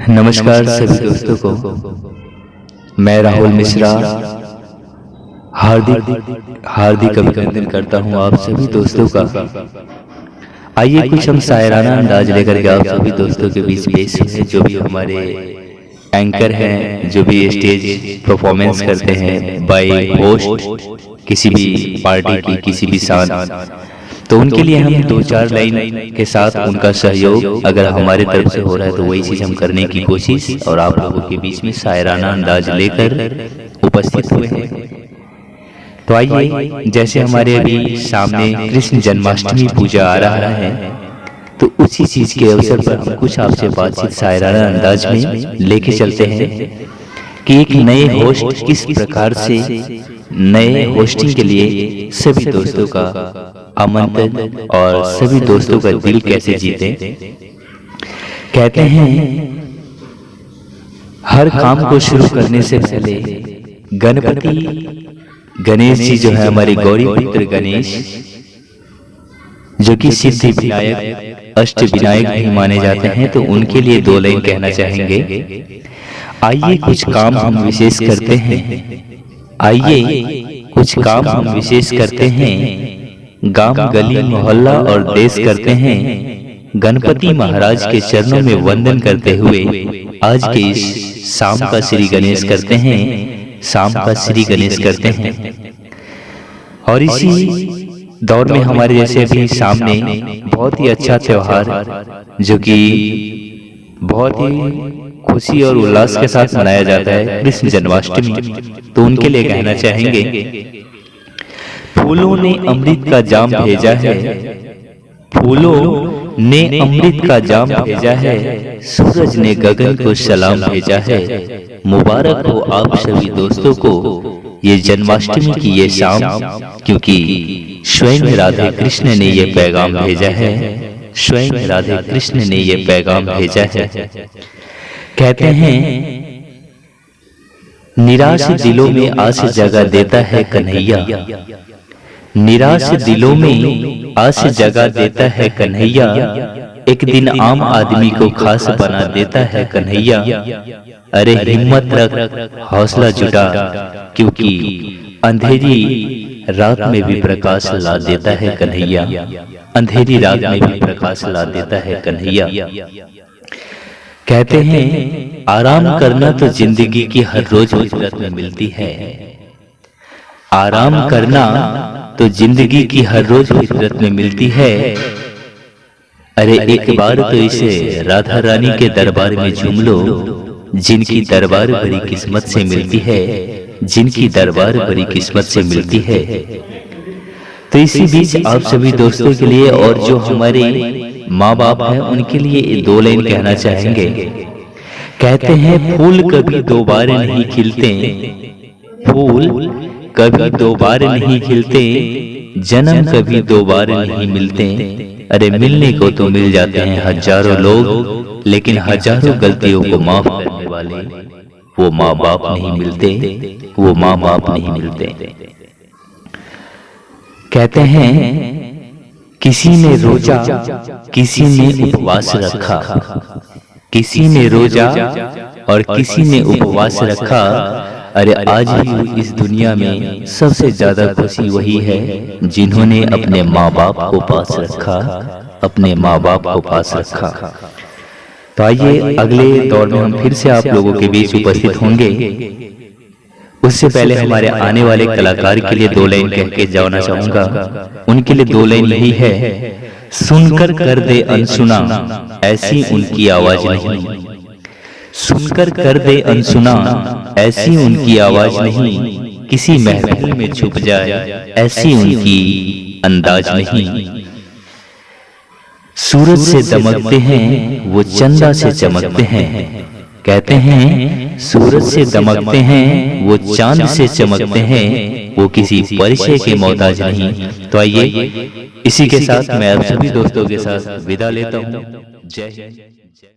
नमस्कार सभी दोस्तों को, मैं राहुल मिश्रा हार्दिक अभिनंदन करता हूं आप सभी दोस्तों का। आइए कुछ हम शायराना अंदाज लेकर के आप सभी दोस्तों के बीच पेश हैं। जो भी हमारे एंकर हैं, जो भी स्टेज परफॉर्मेंस करते हैं बाय होस्ट किसी भी पार्टी की, किसी भी शान, तो उनके लिए हम 2-4 लाइन के साथ उनका सहयोग अगर हमारे तरफ से हो रहा है तो वही चीज हम करने की कोशिश और आप लोगों के बीच में शायराना अंदाज लेकर उपस्थित हुए हैं। तो आइए, जैसे हमारे अभी सामने कृष्ण जन्माष्टमी पूजा आ रहा है, तो उसी चीज के अवसर पर हम कुछ आपसे बातचीत शायराना अंदाज में लेके चलते हैं कि एक नए होस्ट किस प्रकार से नए होस्टिंग के लिए सभी दोस्तों का आमंत्रण और सभी दोस्तों का दिल कैसे जीते। कहते हैं हर काम को शुरू करने से पहले गणेश जी जो है हमारे गौरी पुत्र गणेश, जो कि सिद्धि विनायक अष्ट विनायक भी माने जाते हैं, तो उनके लिए 2 लाइन कहना चाहेंगे। आइए कुछ काम हम विशेष करते हैं, गांव गली मोहल्ला और देश करते हैं, गणपति महाराज के चरणों में वंदन करते हुए आज के इस शाम का श्री गणेश करते हैं। और इसी दौर में हमारे जैसे अभी सामने बहुत ही अच्छा त्योहार जो कि बहुत ही खुशी और उल्लास के साथ मनाया जाता है, कृष्ण जन्माष्टमी, तो उनके लिए कहना चाहेंगे। फूलों ने अमृत का जाम भेजा है, फूलों ने अमृत का जाम भेजा है, सूरज ने गगन को सलाम भेजा है। मुबारक हो आप सभी दोस्तों को ये जन्माष्टमी की ये शाम, क्योंकि स्वयं राधे कृष्ण ने ये पैगाम भेजा है, स्वयं राधे कृष्ण ने ये पैगाम भेजा है। कहते हैं निराश दिलों में आस जगा देता है कन्हैया, निराश दिलों में आस जगा देता है कन्हैया, एक दिन आम आदमी को खास बना देता है कन्हैया। अरे हिम्मत रख हौसला जुटा, क्योंकि अंधेरी रात में भी प्रकाश ला देता है कन्हैया, अंधेरी रात में भी प्रकाश ला देता है कन्हैया। कहते हैं आराम करना तो जिंदगी की हर रोज फितरत में मिलती है, आराम करना तो जिंदगी की हर रोज फितरत में मिलती है। अरे एक बार तो इसे राधा रानी के दरबार में झूम लो, जिनकी दरबार बड़ी किस्मत से मिलती है, जिनकी दरबार बड़ी किस्मत से मिलती है। तो इसी बीच आप सभी दोस्तों के लिए और जो हमारे माँ बाप हैं उनके लिए 2 लाइन कहना चाहेंगे। कहते हैं फूल कभी 2 बार नहीं खिलते, फूल कभी 2 बार नहीं खिलते, जन्म कभी 2 बार नहीं मिलते। अरे मिलने को तो मिल जाते हैं हजारों लोग, लेकिन हजारों गलतियों को माफ करने वाले वो माँ बाप नहीं मिलते, वो माँ बाप नहीं मिलते। कहते हैं किसी ने रोजा किसी ने उपवास रखा, किसी ने रोजा और किसी ने उपवास रखा। अरे आज भी इस दुनिया में सबसे ज्यादा खुशी वही है जिन्होंने अपने माँ बाप को पास रखा, अपने माँ बाप को पास रखा। तो आइए अगले दौर में हम फिर से आप लोगों के बीच उपस्थित होंगे। उससे पहले हमारे आने वाले कलाकार के लिए 2 लाइन कह के जाना चाहूंगा। उनके लिए 2 लाइन यही है, सुनकर कर दे अनसुना ऐसी उनकी आवाज नहीं, सुनकर कर दे अनसुना ऐसी उनकी आवाज नहीं, किसी महफिल में छुप जाए ऐसी उनकी अंदाज नहीं। सूरज से दमकते हैं वो चंदा से चमकते हैं, कहते हैं सूरज से दमकते हैं वो चांद से चमकते हैं, वो किसी परिचय के मोहताज नहीं। तो आइए इसी के साथ मैं आप सभी दोस्तों के साथ विदा लेता हूँ। जय हिंद।